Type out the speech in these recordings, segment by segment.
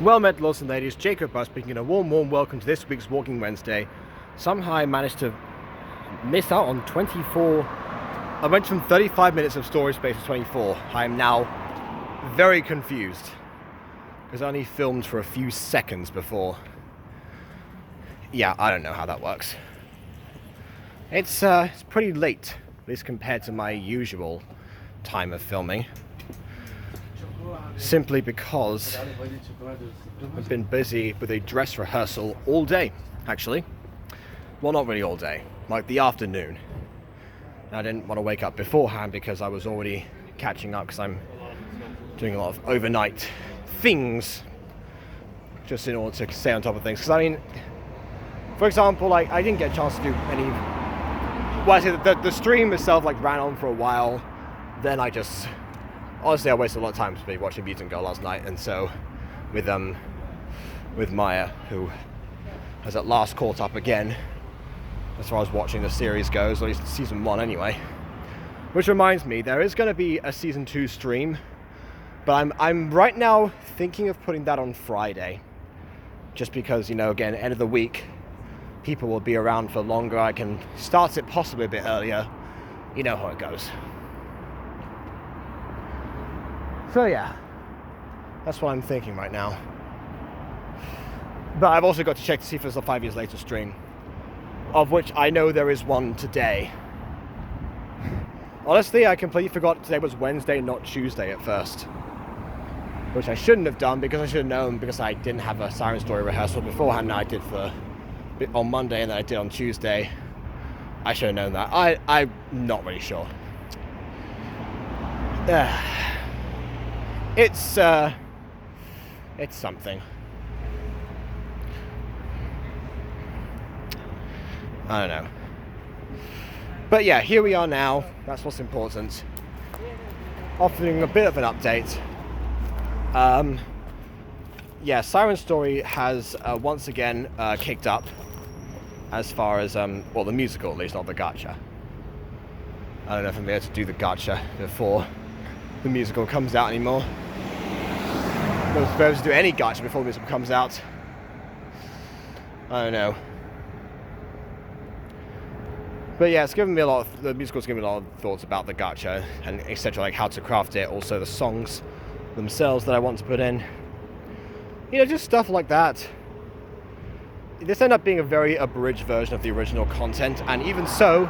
Well met, lords and ladies, Jacob Buss speaking, and a warm welcome to this week's Walking Wednesday. Somehow I managed to miss out on 24... I went from 35 minutes of storage space to 24. I am now very confused, because I only filmed for a few seconds before. Yeah, I don't know how that works. It's pretty late, at least compared to my usual time of filming. Simply because I've been busy with a dress rehearsal all day, actually. Well, not really all day, like the afternoon. And I didn't want to wake up beforehand because I was already catching up because I'm doing a lot of overnight things just in order to stay on top of things. Because I mean, for example, like I didn't get a chance to do any... Well, I say the stream itself like ran on for a while, then I just... Honestly, I wasted a lot of time watching Mutant Girl last night, and so with Maya, who has at last caught up again, as far as watching the series goes, or at least season 1 anyway. Which reminds me, there is going to be a season 2 stream, but I'm right now thinking of putting that on Friday, just because, you know, again, end of the week, people will be around for longer. I can start it possibly a bit earlier. You know how it goes. So yeah, that's what I'm thinking right now. But I've also got to check to see if there's a 5 years later stream, of which I know there is one today. Honestly, I completely forgot today was Wednesday, not Tuesday at first. Which I shouldn't have done, because I should have known, because I didn't have a Siren Story rehearsal beforehand. I did on Monday and then I did on Tuesday. I should have known that. I'm not really sure. It's something. I don't know. But yeah, here we are now. That's what's important. Offering a bit of an update. Yeah, Siren Story has once again kicked up as far as, well, the musical at least, not the gacha. I don't know if I'm able to do the gacha before the musical comes out anymore. I was supposed to do any gacha before the musical comes out. I don't know. But yeah, it's given me the musical's given me a lot of thoughts about the gacha and etc., like how to craft it, also the songs themselves that I want to put in. You know, just stuff like that. This ended up being a very abridged version of the original content, and even so,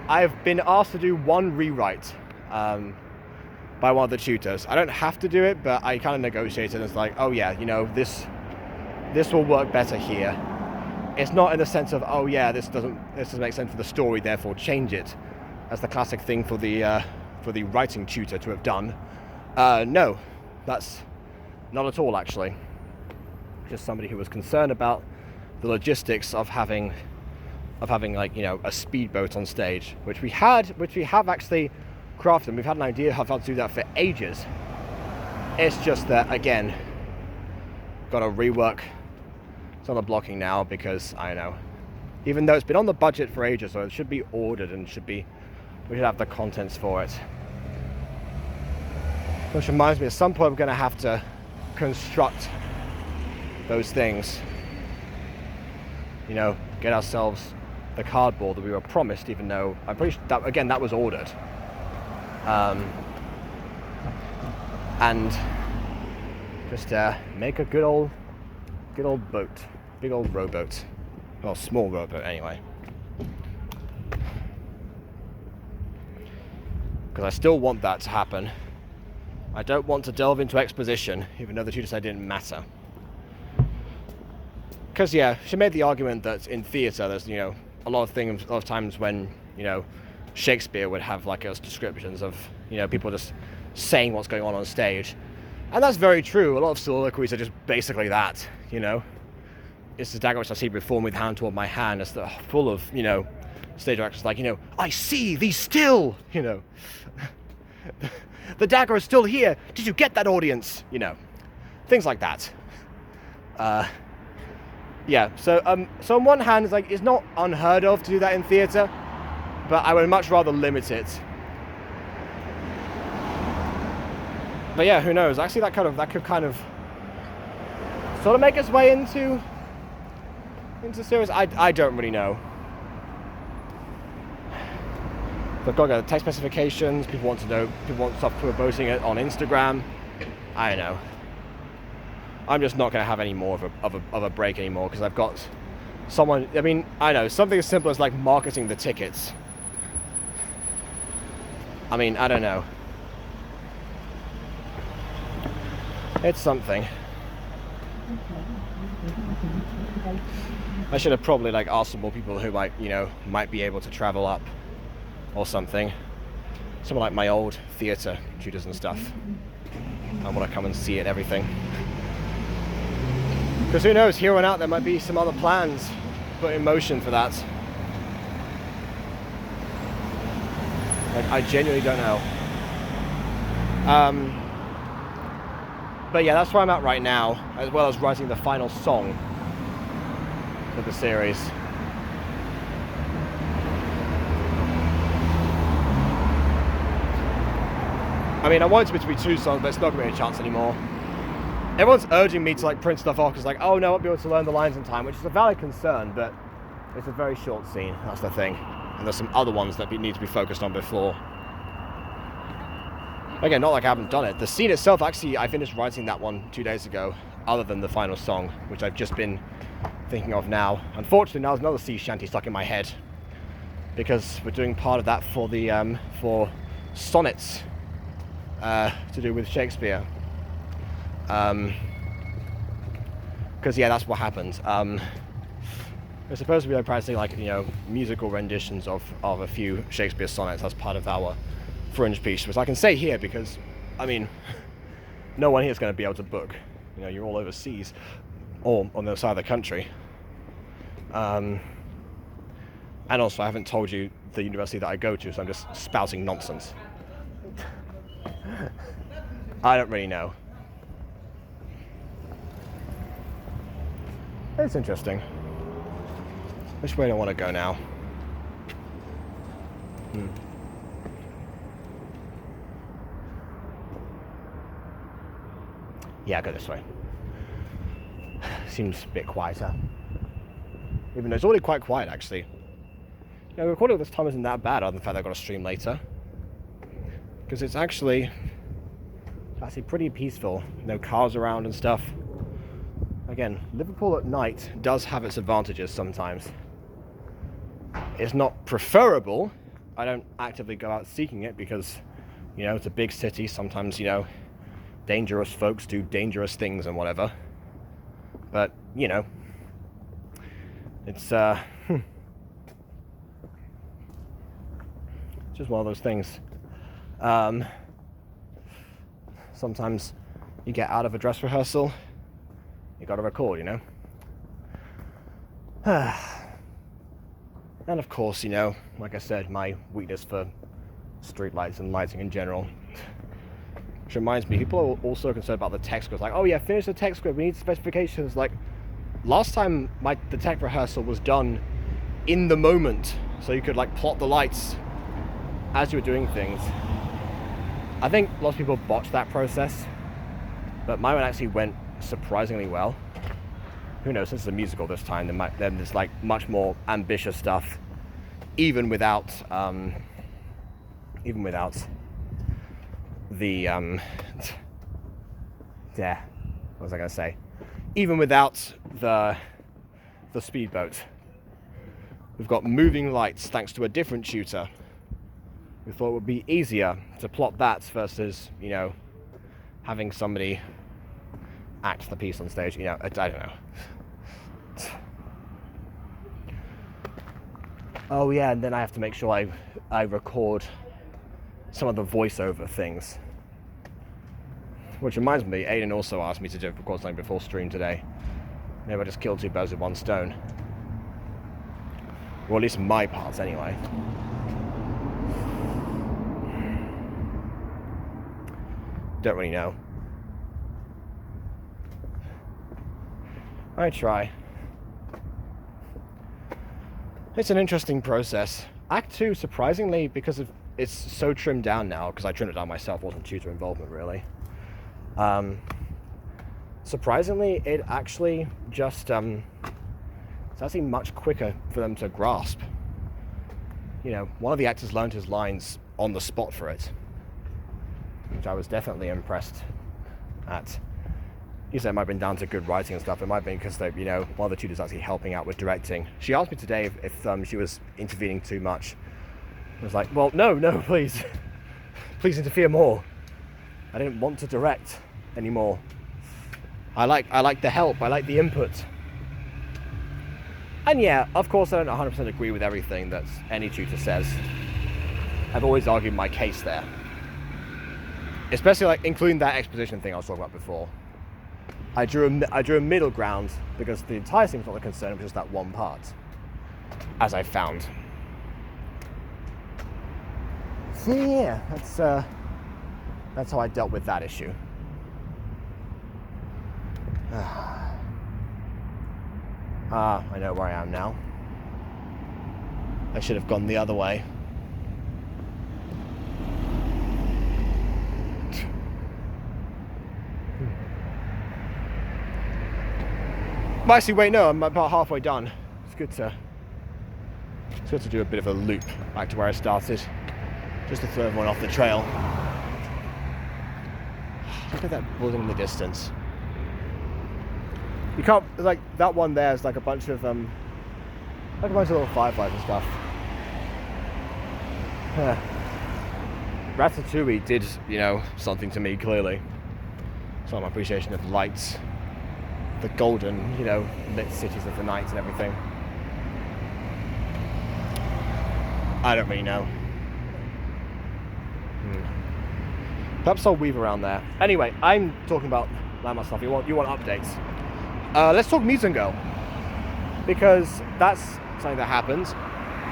I've been asked to do one rewrite by one of the tutors. I don't have to do it, but I kind of negotiated, and it's like, oh yeah, you know, this will work better here. It's not in the sense of, oh yeah, this doesn't make sense for the story, therefore change it. That's the classic thing for the writing tutor to have done. No, that's not at all actually. Just somebody who was concerned about the logistics of having like, you know, a speedboat on stage, which we have actually crafted. We've had an idea of how to do that for ages. It's just that, again, got to rework some of the blocking now, because I don't know, even though it's been on the budget for ages, so it should be ordered and we should have the contents for it. Which reminds me, at some point we're going to have to construct those things. You know, get ourselves the cardboard that we were promised, even though I'm pretty sure that, again, that was ordered. And just make a good old boat, big old rowboat, well, small rowboat anyway. Because I still want that to happen. I don't want to delve into exposition, even though the tutor said it didn't matter. Because yeah, she made the argument that in theatre there's, you know, a lot of times when, you know, Shakespeare would have like those descriptions of, you know, people just saying what's going on stage. And that's very true. A lot of soliloquies are just basically that, you know. It's the dagger which I see before me with hand toward my hand. It's full of, you know, stage actors like, you know, I see thee still, you know. The dagger is still here. Did you get that, audience? You know, things like that. Yeah, so on one hand, it's not unheard of to do that in theatre, but I would much rather limit it. But yeah, who knows? Actually, that could kind of sort of make its way into series. I don't really know. They've got to go to text specifications. People want to know. People want to start promoting it on Instagram. I don't know. I'm just not going to have any more of a break anymore because I've got someone. I mean, I know something as simple as like marketing the tickets. I mean, I don't know. It's something. I should have probably like asked some more people who might be able to travel up or something. Someone like my old theatre tutors and stuff. I want to come and see it and everything. Because who knows, here on out there might be some other plans put in motion for that. Like, I genuinely don't know. But yeah, that's where I'm at right now, as well as writing the final song for the series. I mean, I want it to be 2 songs, but it's not going to be a chance anymore. Everyone's urging me to like print stuff off because like, oh no, I won't be able to learn the lines in time, which is a valid concern, but it's a very short scene, that's the thing. And there's some other ones that need to be focused on before. Again, not like I haven't done it. The scene itself, actually, I finished writing that one 2 days ago, other than the final song, which I've just been thinking of now. Unfortunately, now there's another sea shanty stuck in my head, because we're doing part of that for the for sonnets to do with Shakespeare. Because yeah, that's what happened. We're supposed to be practicing like musical renditions of a few Shakespeare sonnets as part of our Fringe piece, which I can say here because I mean no one here is going to be able to book. You're all overseas or on the other side of the country. And also I haven't told you the university that I go to, so I'm just spouting nonsense. I don't really know. It's interesting. Which way do I want to go now? Yeah, I'll go this way. Seems a bit quieter. Even though it's already quite quiet, actually. Recording at this time isn't that bad, other than the fact that I've got to stream later. Because it's actually pretty peaceful. No cars around and stuff. Again, Liverpool at night does have its advantages sometimes. It's not preferable. I don't actively go out seeking it because, it's a big city. Sometimes, dangerous folks do dangerous things and whatever. But, it's just one of those things. Sometimes you get out of a dress rehearsal, you got to record, And of course, like I said, my weakness for streetlights and lighting in general. Which reminds me, people are also concerned about the text script. Like, oh yeah, finish the text script, we need specifications. Like, last time the tech rehearsal was done in the moment, so you could like plot the lights as you were doing things. I think lots of people botched that process, but mine actually went surprisingly well. Who knows, since it's a musical this time, then there's like much more ambitious stuff, even without the yeah, what was I gonna say? Even without the speedboat. We've got moving lights thanks to a different tutor. We thought it would be easier to plot that versus, having somebody act the piece on stage. I don't know. Oh yeah, and then I have to make sure I record some of the voiceover things. Which reminds me, Aiden also asked me to record something before stream today. Maybe I just killed 2 birds with 1 stone. Or at least my parts anyway. Don't really know. I try. It's an interesting process. Act 2, surprisingly, because it's so trimmed down now, because I trimmed it down myself, wasn't tutor involvement really. surprisingly, it actually just it's actually much quicker for them to grasp. You know, one of the actors learned his lines on the spot for it, which I was definitely impressed at. You said it might have been down to good writing and stuff. It might have been because you know, one of the tutors actually helping out with directing. She asked me today if she was intervening too much. I was like, well, no, please, please interfere more. I didn't want to direct anymore. I like the help. I like the input. And yeah, of course, I don't 100% agree with everything that any tutor says. I've always argued my case there, especially like including that exposition thing I was talking about before. I drew a middle ground because the entire thing's not the concern, it was just that one part, as I found. So yeah, that's how I dealt with that issue. I know where I am now. I should have gone the other way. Actually, wait, no, I'm about halfway done. It's good to do a bit of a loop back to where I started, just to throw everyone off the trail. Look at that building in the distance. You can't, like, that one there is like a bunch of little fireflies and stuff. Ratatouille did, you know, something to me, clearly. So my appreciation of lights, the golden, you know, lit cities of the night and everything. I don't really know. Perhaps I'll weave around there. Anyway, I'm talking about landmark stuff. You want updates? Let's talk Mutant Girl, because that's something that happened.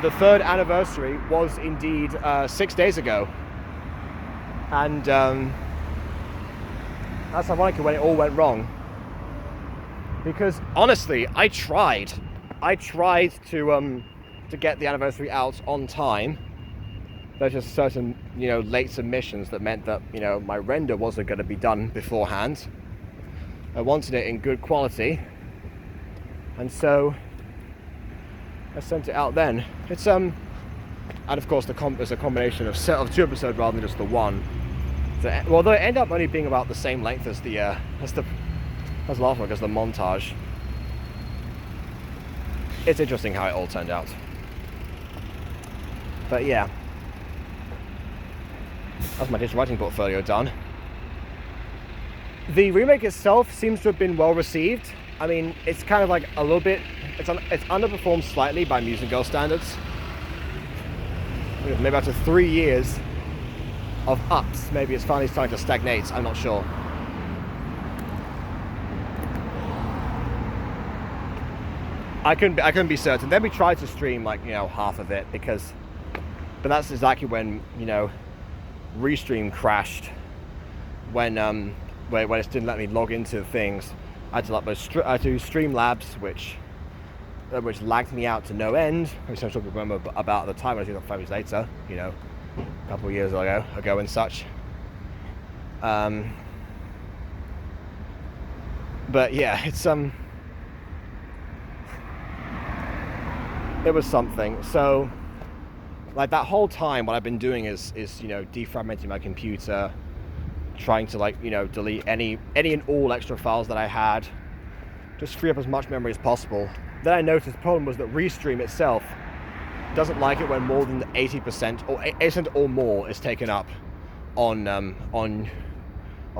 The 3rd anniversary was indeed 6 days ago, and that's ironic when it all went wrong. Because honestly, I tried to get the anniversary out on time. There's just certain, you know, late submissions that meant that, you know, my render wasn't going to be done beforehand. I wanted it in good quality, and so I sent it out then. It's and of course it's a combination of 2 episodes rather than just the one. So, although it ended up only being about the same length as the last one, because the montage. It's interesting how it all turned out. But yeah, that's my digital writing portfolio done. The remake itself seems to have been well received. I mean, it's kind of like a little bit, it's underperformed slightly by Mutant Girl standards. Maybe after 3 years of ups, maybe it's finally starting to stagnate, I'm not sure. I couldn't be certain. Then we tried to stream, like, you know, half of it, but that's exactly when, you know, Restream crashed, when it just didn't let me log into things. I had to do Streamlabs, which lagged me out to no end, which I'm sure you remember about at the time. I was doing it 5 years later, you know, a couple of years ago and such. But yeah, it was something. So, like, that whole time, what I've been doing is you know, defragmenting my computer, trying to, like, you know, delete any and all extra files that I had, just free up as much memory as possible. Then I noticed the problem was that Restream itself doesn't like it when more than 80% or 80% or more is taken up of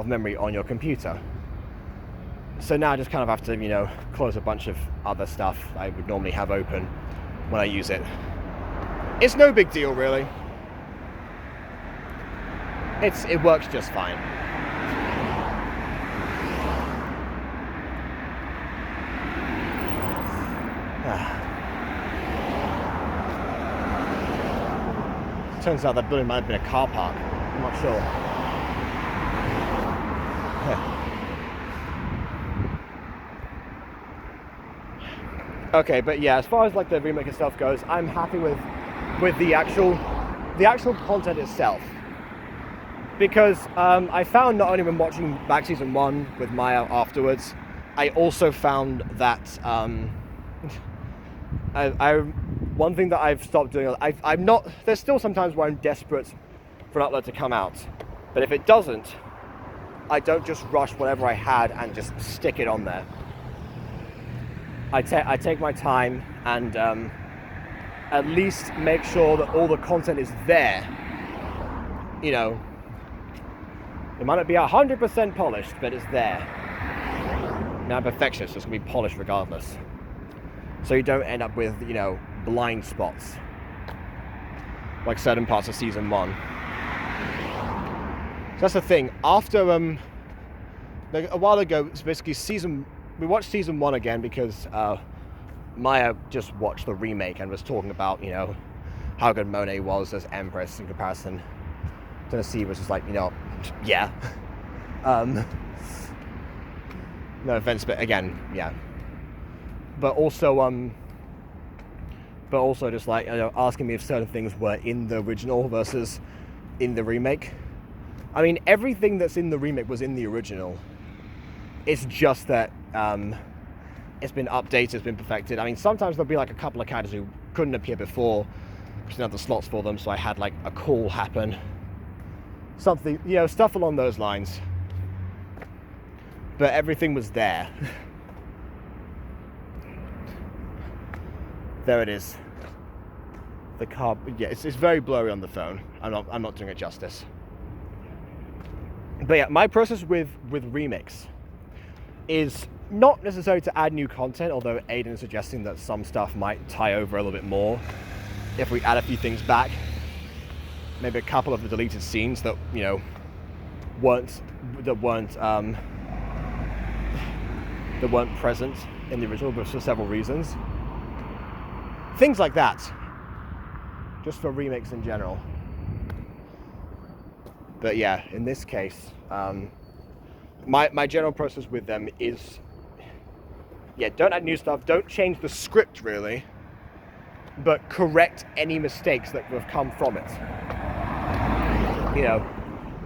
memory on your computer. So now I just kind of have to, you know, close a bunch of other stuff I would normally have open when I use it. It's no big deal, really. It works just fine. Turns out that building might have been a car park. I'm not sure. Okay, but yeah, as far as like the remake itself goes, I'm happy with the actual content itself. Because I found not only when watching back season 1 with Maya afterwards, I also found that one thing that I've stopped doing, I'm not, there's still sometimes where I'm desperate for an upload to come out, but if it doesn't, I don't just rush whatever I had and just stick it on there. I take my time and at least make sure that all the content is there. You know, it might not be 100% polished, but it's there. Now I'm perfectionist, so it's going to be polished regardless. So you don't end up with, you know, blind spots. Like certain parts of season 1. So that's the thing. After, like a while ago, it's basically we watched season 1 again because Maya just watched the remake and was talking about, you know, how good Monet was as Empress in comparison. Tennessee was just like, you know, yeah. No offense, but again, yeah. But also just like, you know, asking me if certain things were in the original versus in the remake. I mean, everything that's in the remake was in the original. It's just that it's been updated, it's been perfected. I mean, sometimes there'll be like a couple of characters who couldn't appear before because I didn't have the slots for them, so I had like a call happen. Something, you know, stuff along those lines. But everything was there. There it is. The car, yeah, it's very blurry on the phone. I'm not doing it justice. But yeah, my process with remakes is not necessarily to add new content, although Aiden is suggesting that some stuff might tie over a little bit more if we add a few things back. Maybe a couple of the deleted scenes that, you know, weren't present in the original, but for several reasons. Things like that, just for remakes in general. But yeah, in this case, my general process with them is, yeah, don't add new stuff, don't change the script really, but correct any mistakes that have come from it. You know,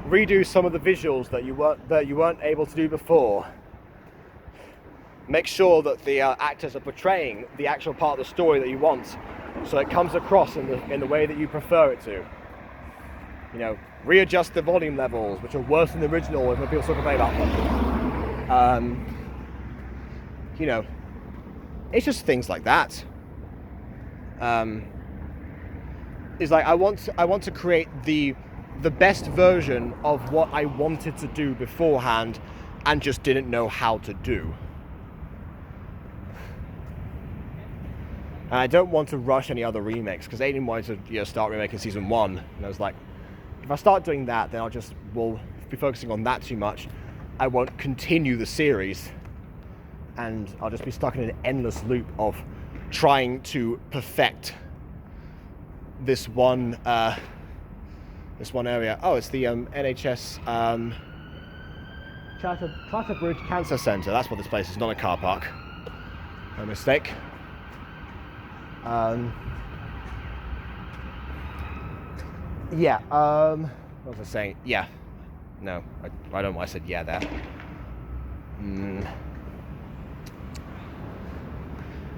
redo some of the visuals that you weren't able to do before. Make sure that the actors are portraying the actual part of the story that you want, so it comes across in the way that you prefer it to. You know, readjust the volume levels, which are worse than the original when people still complain about them. You know, it's just things like that. It's like I want to create the best version of what I wanted to do beforehand and just didn't know how to do. And I don't want to rush any other remakes, because Aiden wanted to, you know, start remaking season 1, and I was like, if I start doing that, then we'll be focusing on that too much. I won't continue the series, and I'll just be stuck in an endless loop of trying to perfect this one area. Oh, it's the NHS Charter Bridge Cancer Centre. That's what this place is, not a car park. No mistake. Yeah, what was I saying? Yeah. No, I don't know why I said yeah there.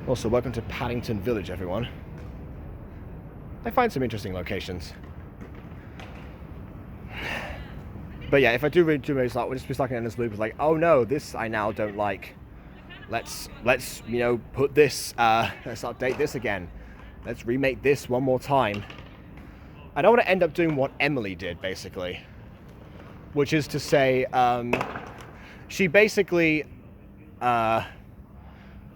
Also, welcome to Paddington Village, everyone. I find some interesting locations. But yeah, if I do read too much, we'll just be stuck in this loop. It's like, oh no, this I now don't like. Let's you know, put this, let's update this again. Let's remake this one more time. I don't want to end up doing what Emily did, basically. Which is to say, she basically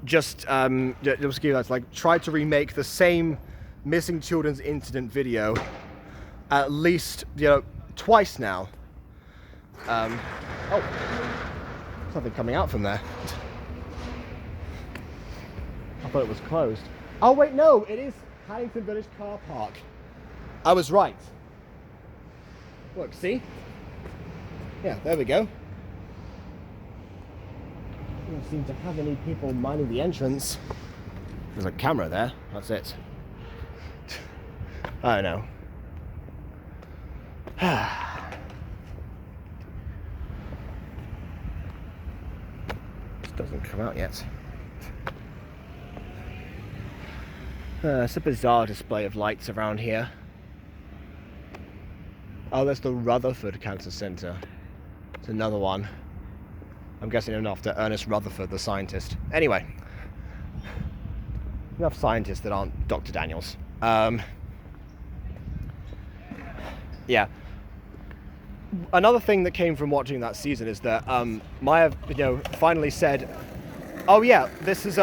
just give you that, like, tried to remake the same missing children's incident video at least, you know, twice now. Oh, something coming out from there. I thought it was closed. Oh wait, no, it is Paddington Village car park. I was right. Look, see? Yeah, there we go. Don't seem to have any people minding the entrance. There's a camera there, that's it. I don't know. doesn't come out yet. It's a bizarre display of lights around here. Oh, there's the Rutherford Cancer Center. It's another one. I'm guessing named after Ernest Rutherford, the scientist. Anyway, enough scientists that aren't Dr. Daniels. Yeah. Another thing that came from watching that season is that Maya, finally said, "Oh yeah, this is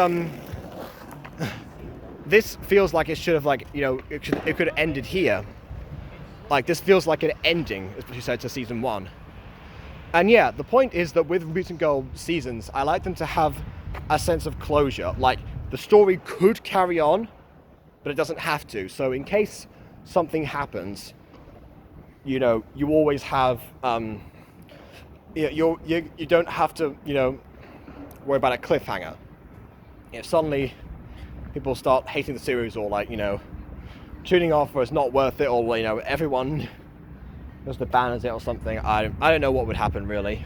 this feels like it should have it could have ended here. Like this feels like an ending," as she said, to season 1. And yeah, the point is that with Mutant Girl seasons, I like them to have a sense of closure. Like, the story could carry on, but it doesn't have to. So in case something happens, you always have, you don't have to, worry about a cliffhanger. If suddenly people start hating the series or tuning off or it's not worth it or, everyone just abandons it or something, I don't know what would happen really.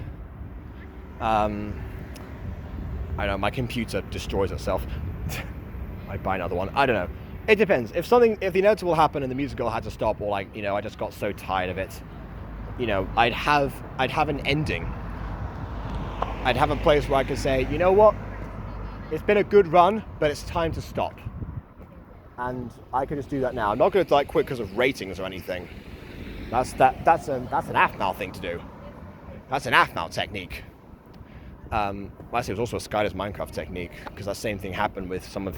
I know, my computer destroys itself. I'd buy another one. I don't know. It depends. If the inevitable happened and the musical had to stop, or I just got so tired of it, I'd have an ending. I'd have a place where I could say, you know what? It's been a good run, but it's time to stop. And I could just do that now. I'm not going to quit because of ratings or anything. That's an Aphmau thing to do. That's an Aphmau technique. Last year was also a Skyler's Minecraft technique, because that same thing happened with some of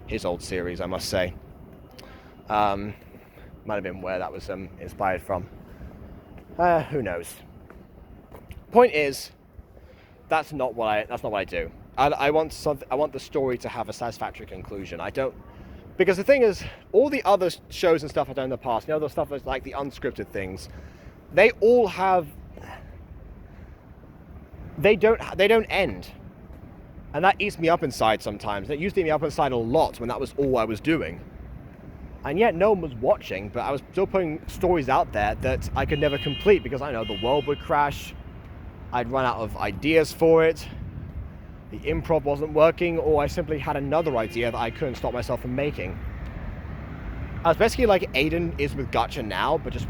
his old series, I must say. Might have been where that was inspired from. Who knows? Point is, that's not what I do. I want the story to have a satisfactory conclusion. Because the thing is, all the other shows and stuff I've done in the past, the stuff that's like the unscripted things, they all have. They don't end, and that eats me up inside sometimes. It used to eat me up inside a lot when that was all I was doing, and yet no one was watching. But I was still putting stories out there that I could never complete because I know the world would crash. I'd run out of ideas for it. The improv wasn't working, or I simply had another idea that I couldn't stop myself from making. I was basically like Aiden is with Gacha now, but just with